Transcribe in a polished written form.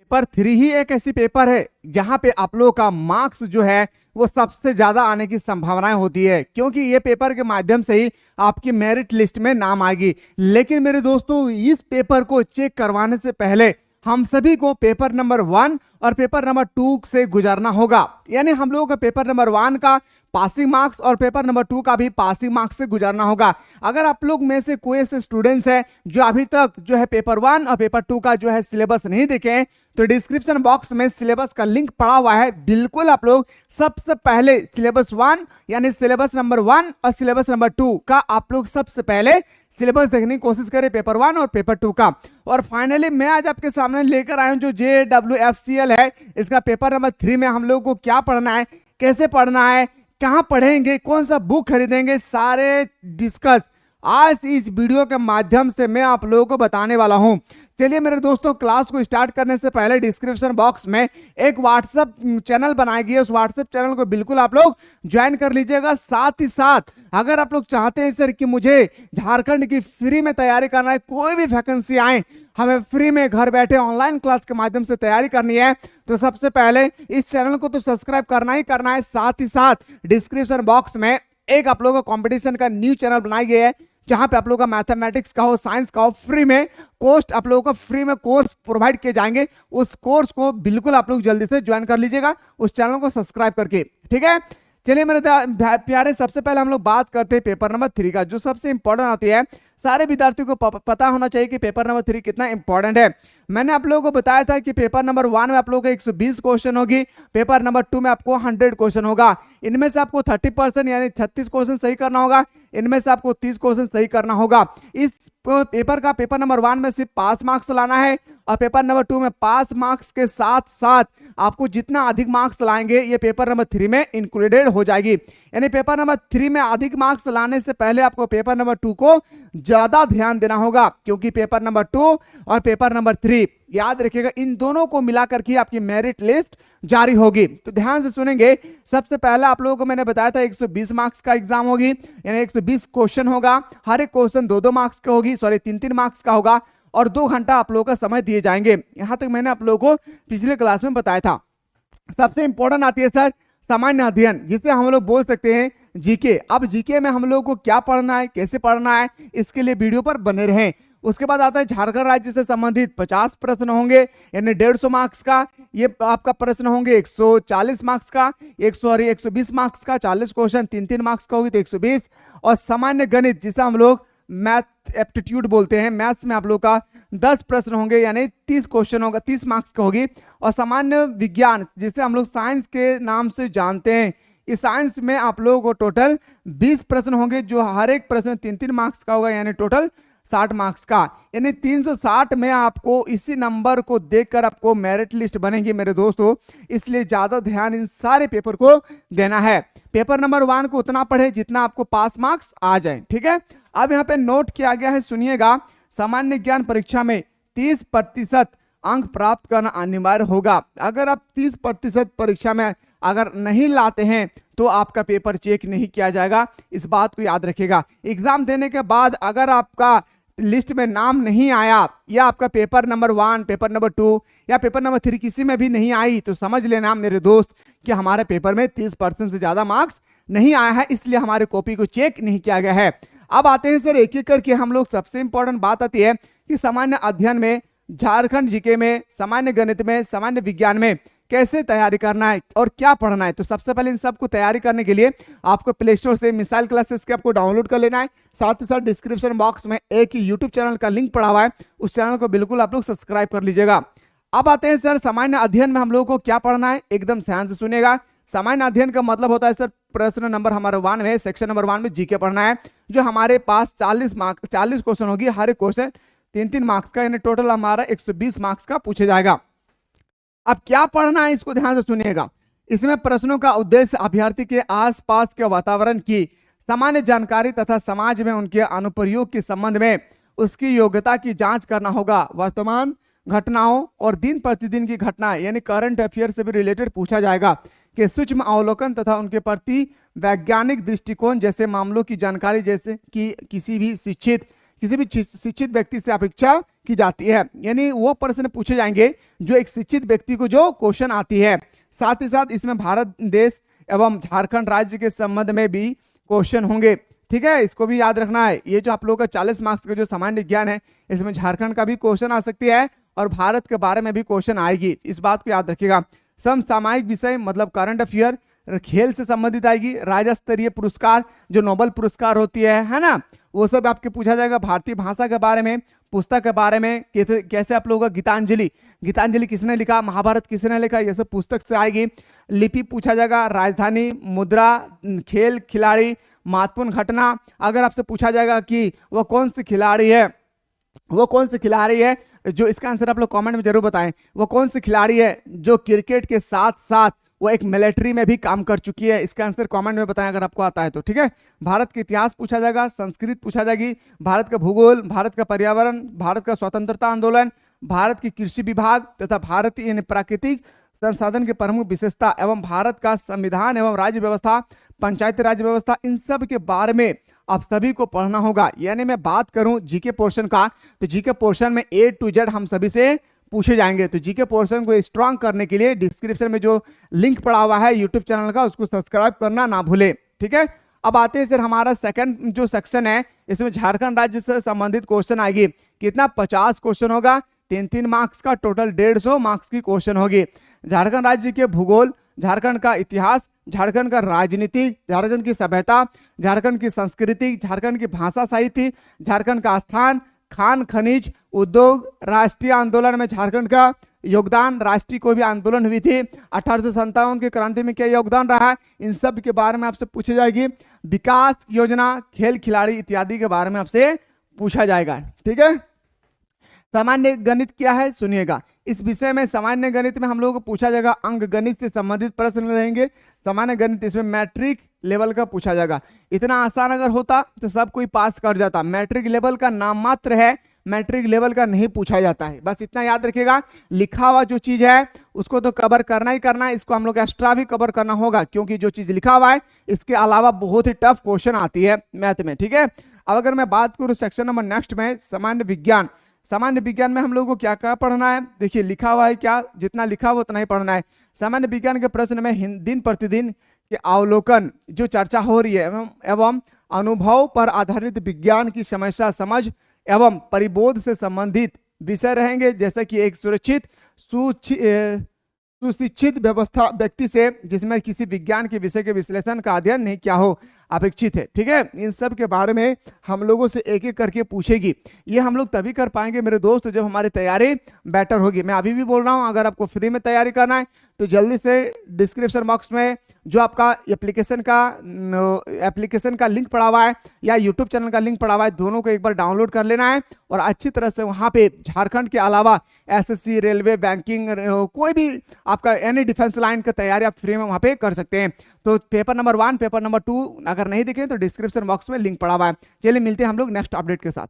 Paper 3 ही एक ऐसी paper है जहां पे आप लोगों का मार्क्स जो है वो सबसे ज्यादा आने की संभावनाएं होती है, क्योंकि ये पेपर के माध्यम से ही आपकी मेरिट लिस्ट में नाम आएगी। लेकिन मेरे दोस्तों, इस पेपर को चेक करवाने से पहले हम सभी को पेपर नंबर 1 और पेपर नंबर 2 से गुजरना होगा। यानी हम लोगों का पेपर नंबर 1 का पासिंग मार्क्स और पेपर नंबर 2 का भी पासिंग मार्क्स से गुजरना होगा। अगर आप लोग में से कोई ऐसे स्टूडेंट्स हैं जो अभी तक जो है पेपर 1 और पेपर 2 का जो है सिलेबस नहीं देखे हैं, तो डिस्क्रिप्शन बॉक्स में सिलेबस का लिंक पड़ा हुआ है। बिल्कुल आप लोग सबसे पहले सिलेबस 1 यानी सिलेबस नंबर 1 और सिलेबस नंबर 2 का आप लोग सबसे पहले सिलेबस देखने की कोशिश करें, पेपर 1 और पेपर 2 का। और फाइनली मैं आज आपके सामने लेकर आया हूं जो JWFCL है, इसका पेपर नंबर 3 में हम लोगों को क्या पढ़ना है, कैसे पढ़ना है, कहां पढ़ेंगे, कौन सा बुक खरीदेंगे, सारे डिस्कस आज इस वीडियो के माध्यम से मैं आप लोगों को बताने वाला हूं। चलिए मेरे दोस्तों, क्लास को स्टार्ट करने से पहले डिस्क्रिप्शन बॉक्स में एक व्हाट्सएप चैनल बनाई गई है, उस व्हाट्सएप चैनल को बिल्कुल आप लोग ज्वाइन कर लीजिएगा। साथ ही साथ अगर आप लोग चाहते हैं सर कि मुझे झारखंड की फ्री में तैयारी करना है, कोई भी वैकेंसी आए, हमें फ्री में घर बैठे ऑनलाइन क्लास के माध्यम से तैयारी करनी है, तो सबसे पहले इस चैनल को तो सब्सक्राइब करना ही करना है। साथ ही साथ डिस्क्रिप्शन बॉक्स में एक आप लोगों का कंपटीशन का न्यू चैनल बनाई गई है, जहां पे आप लोगों का मैथमेटिक्स का हो, साइंस का हो, फ्री में कोर्स आप लोगों को फ्री में कोर्स प्रोवाइड किए जाएंगे। उस कोर्स को बिल्कुल आप लोग जल्दी से ज्वाइन कर लीजिएगा उस चैनल को सब्सक्राइब करके, ठीक है। चलिए मेरे प्यारे, सबसे पहले हम लोग बात करते हैं पेपर नंबर 3 का, जो सबसे इंपॉर्टेंट होती है। सारे विद्यार्थियों को पता होना चाहिए कि पेपर नंबर 3 कितना इंपॉर्टेंट है। मैंने आप लोगों को बताया था कि पेपर नंबर 1 में आप लोगों को 120 क्वेश्चन होगी, पेपर नंबर 2 में आपको 100 क्वेश्चन होगा। इनमें से आपको 30% यानी 36 क्वेश्चन सही करना होगा, इनमें से आपको 30 क्वेश्चन सही करना होगा। इस पेपर का पेपर नंबर 1 में सिर्फ 5 मार्क्स लाना है और पेपर नंबर 2 में 5 मार्क्स के साथ साथ आपको जितना अधिक मार्क्स लाएंगे ये पेपर नंबर 3 में इंक्लूडेड हो जाएगी। यानी पेपर नंबर 3 में अधिक मार्क्स लाने से पहले आपको पेपर नंबर 2 को ज्यादा ध्यान देना होगा, क्योंकि पेपर नंबर 2 और पेपर नंबर 3 याद रखिएगा, इन दोनों को मिलाकर के आपकी मेरिट लिस्ट जारी होगी। तो ध्यान से सुनेंगे। सबसे पहले आप लोगों को मैंने बताया था 120 मार्क्स का एग्जाम होगी, यानी 120 क्वेश्चन होगा, हर एक क्वेश्चन 2-2 मार्क्स का होगी, सॉरी 3-3 मार्क्स का होगा, और 2 घंटा आप लोगों का समय दिए जाएंगे। यहां तक मैंने आप लोगों को पिछले क्लास में बताया था। सबसे इंपॉर्टेंट आती है सर सामान्य अध्ययन, जिसे हम लोग बोल सकते हैं जीके। अब जीके में हम लोगों को क्या पढ़ना है, कैसे पढ़ना है, इसके लिए वीडियो पर बने रहें। उसके बाद आता है झारखंड राज्य से संबंधित 50 प्रश्न होंगे, यानी 150 मार्क्स का ये आपका प्रश्न होंगे, 140 मार्क्स का, 120 मार्क्स का 40 क्वेश्चन, 3-3 मार्क्स का होगी तो 120। और सामान्य गणित जिसे हम लोग मैथ एप्टीट्यूड बोलते हैं, मैथ्स में आप लोग का 10 प्रश्न होंगे, यानी 30 क्वेश्चन होगा, 30 मार्क्स का होगी। और सामान्य विज्ञान जिसे हम लोग साइंस के नाम से जानते हैं, इस साइंस में आप लोगों को टोटल 20 प्रश्न होंगे, जो हर एक प्रश्न 3-3 मार्क्स का होगा, यानी टोटल 60 मार्क्स का। यानी 360 में आपको इसी नंबर को देखकर आपको मेरिट लिस्ट बनेगी मेरे दोस्तों, इसलिए ज्यादा ध्यान इन सारे पेपर को देना है। पेपर नंबर 1 को उतना पढ़े जितना आपको पास मार्क्स आ जाए, ठीक है। अब यहाँ पे नोट किया गया है, सुनिएगा। सामान्य ज्ञान परीक्षा में 30% अंक प्राप्त करना अनिवार्य होगा। अगर आप 30% परीक्षा में अगर नहीं लाते हैं तो आपका पेपर चेक नहीं किया जाएगा, इस बात को याद रखिएगा। एग्जाम देने के बाद अगर आपका लिस्ट में नाम नहीं आया, या आपका पेपर नंबर 1, पेपर नंबर 2 या पेपर नंबर 3 किसी में भी नहीं आई, तो समझ लेना मेरे दोस्त कि हमारे पेपर में 30% से ज्यादा मार्क्स नहीं आया है, इसलिए हमारे कॉपी को चेक नहीं किया गया है। अब आते हैं सर एक एक करके हम लोग। सबसे इंपॉर्टेंट बात आती है कि सामान्य अध्ययन में, झारखंड जीके में, सामान्य गणित में, सामान्य विज्ञान में कैसे तैयारी करना है और क्या पढ़ना है। तो सबसे पहले इन सब को तैयारी करने के लिए आपको प्ले स्टोर से मिसाइल क्लासेस के आपको डाउनलोड कर लेना है। साथ ही साथ डिस्क्रिप्शन बॉक्स में एक यूट्यूब चैनल का लिंक पड़ा हुआ है, उस चैनल को बिल्कुल आप लोग सब्सक्राइब कर लीजिएगा। अब आते हैं सर सामान्य अध्ययन में हम लोगों को क्या पढ़ना है, एकदम ध्यान से सुनिएगा। सामान्य अध्ययन का मतलब होता है सर प्रश्न नंबर हमारा 1 में, सेक्शन नंबर 1 में जीके पढ़ना है, जो हमारे पास 40 क्वेश्चन होगी, हर एक क्वेश्चन 3-3 मार्क्स का, यानी टोटल हमारा 120 मार्क्स का पूछा जाएगा। अब क्या पढ़ना है इसको ध्यान से सुनिएगा। इसमें प्रश्नों का उद्देश्य अभ्यर्थी के आसपास के वातावरण की सामान्य जानकारी तथा समाज में उनके अनुप्रयोग के संबंध में उसकी योग्यता की जांच करना होगा। वर्तमान घटनाओं और दिन प्रतिदिन की घटनाएं यानी करंट अफेयर से भी रिलेटेड पूछा जाएगा कि सूक्ष्म अवलोकन तथा उनके प्रति वैज्ञानिक दृष्टिकोण जैसे मामलों की जानकारी, जैसे कि किसी भी शिक्षित किसी भी शिक्षित व्यक्ति से अपेक्षा की जाती है। यानी वो प्रश्न पूछे जाएंगे जो एक शिक्षित व्यक्ति को जो क्वेश्चन आती है। साथ ही साथ इसमें भारत देश एवं झारखंड राज्य के संबंध में भी क्वेश्चन होंगे। ठीक है, इसको भी याद रखना है। ये जो आप लोगों का 40 मार्क्स का जो सामान्य ज्ञान है, इसमें झारखंड का भी क्वेश्चन आ सकती है और भारत के बारे में भी क्वेश्चन आएगी, इस बात को याद रखिएगा। समसामयिक विषय मतलब करंट अफेयर, खेल से संबंधित आएगी। राज्य स्तरीय पुरस्कार जो नोबेल पुरस्कार होती है ना, वो सब आपके पूछा जाएगा। भारतीय भाषा के बारे में, पुस्तक के बारे में, कैसे आप लोगों का गीतांजलि किसने लिखा, महाभारत किसने लिखा, ये सब पुस्तक से आएगी। लिपि पूछा जाएगा, राजधानी, मुद्रा, खेल, खिलाड़ी, महत्वपूर्ण घटना। अगर आपसे पूछा जाएगा कि वो कौन सी खिलाड़ी है, जो इसका आंसर आप लोग कमेंट में जरूर बताएं, वो कौन सी खिलाड़ी है जो क्रिकेट के साथ साथ वो एक मिलिट्री में भी काम कर चुकी है, इसका आंसर कमेंट में बताएं अगर आपको आता है तो। ठीक है, भारत का इतिहास पूछा जाएगा, संस्कृत पूछा जाएगी, भारत का भूगोल, भारत का पर्यावरण, भारत का स्वतंत्रता आंदोलन, भारत की कृषि विभाग तथा भारतीय प्राकृतिक संसाधन की प्रमुख विशेषता एवं भारत का संविधान एवं राज्य व्यवस्था, पंचायती राज व्यवस्था, इन सब के बारे में आप सभी को पढ़ना होगा। यानी मैं बात करूं जीके पोर्शन का, तो जीके पोर्शन में A to Z हम सभी से पूछे जाएंगे। तो जीके पोर्शन को स्ट्रांग करने के लिए डिस्क्रिप्शन में जो लिंक पड़ा हुआ है यूट्यूब चैनल का, उसको सब्सक्राइब करना ना भूले। ठीक है, अब आते हैं सर हमारा सेकंड जो सेक्शन है, इसमें झारखंड राज्य से संबंधित क्वेश्चन आएगी। कितना? 50 क्वेश्चन होगा, 3-3 मार्क्स का, टोटल 150 मार्क्स की क्वेश्चन होगी। झारखंड राज्य के भूगोल, झारखंड का इतिहास, झारखंड का राजनीति, झारखंड की सभ्यता, झारखंड की संस्कृति, झारखंड की भाषा साहित्य, झारखंड का स्थान, खान खनिज, उद्योग, राष्ट्रीय आंदोलन में झारखंड का योगदान, राष्ट्रीय कोई भी आंदोलन हुई थी, 1857 की क्रांति में क्या योगदान रहा है, इन सब के बारे में आपसे पूछी जाएगी। विकास योजना, खेल खिलाड़ी इत्यादि के बारे में आपसे पूछा जाएगा। ठीक है, सामान्य गणित क्या है सुनिएगा। इस विषय में सामान्य गणित में हम लोगों को पूछा जाएगा, अंक गणित से संबंधित प्रश्न रहेंगे। सामान्य गणित इसमें मैट्रिक लेवल का पूछा जाएगा। इतना आसान अगर होता तो सब कोई पास कर जाता, मैट्रिक लेवल का नाम मात्र है, मैट्रिक लेवल का नहीं पूछा जाता है, बस इतना याद रखिएगा। लिखा हुआ जो चीज है उसको तो कवर करना ही करना है, इसको हम लोग एक्स्ट्रा भी कवर करना होगा, क्योंकि जो चीज लिखा हुआ है इसके अलावा बहुत ही टफ क्वेश्चन आती है मैथ में। ठीक है, अब अगर मैं बात करूं सेक्शन नंबर नेक्स्ट में सामान्य विज्ञान। सामान्य विज्ञान में हम लोगों को क्या क्या पढ़ना है, देखिए लिखा हुआ है क्या, जितना लिखा हुआ उतना ही पढ़ना है। सामान्य विज्ञान के प्रश्न में दिन प्रतिदिन के अवलोकन जो चर्चा हो रही है एवं अनुभव पर आधारित विज्ञान की समस्या समझ एवं परिबोध से संबंधित विषय रहेंगे, जैसे कि एक सुशिक्षित व्यवस्था व्यक्ति से जिसमें किसी विज्ञान के विषय के विश्लेषण का अध्ययन नहीं किया हो अपेक्षित है। ठीक है, इन सब के बारे में हम लोगों से एक एक करके पूछेगी। ये हम लोग तभी कर पाएंगे मेरे दोस्त जब हमारी तैयारी बेटर होगी। मैं अभी भी बोल रहा हूँ, अगर आपको फ्री में तैयारी करना है तो जल्दी से डिस्क्रिप्शन बॉक्स में जो आपका एप्लीकेशन का लिंक पड़ा हुआ है या यूट्यूब चैनल का लिंक पड़ा हुआ है, दोनों को एक बार डाउनलोड कर लेना है और अच्छी तरह से वहाँ पे झारखंड के अलावा एसएससी, रेलवे, बैंकिंग, कोई भी आपका एनी डिफेंस लाइन का तैयारी आप फ्री में वहाँ पे कर सकते हैं। तो पेपर नंबर 1, पेपर नंबर 2 अगर नहीं दिखे तो डिस्क्रिप्शन बॉक्स में लिंक पड़ा हुआ है। चलिए मिलते हैं हम लोग नेक्स्ट अपडेट के साथ।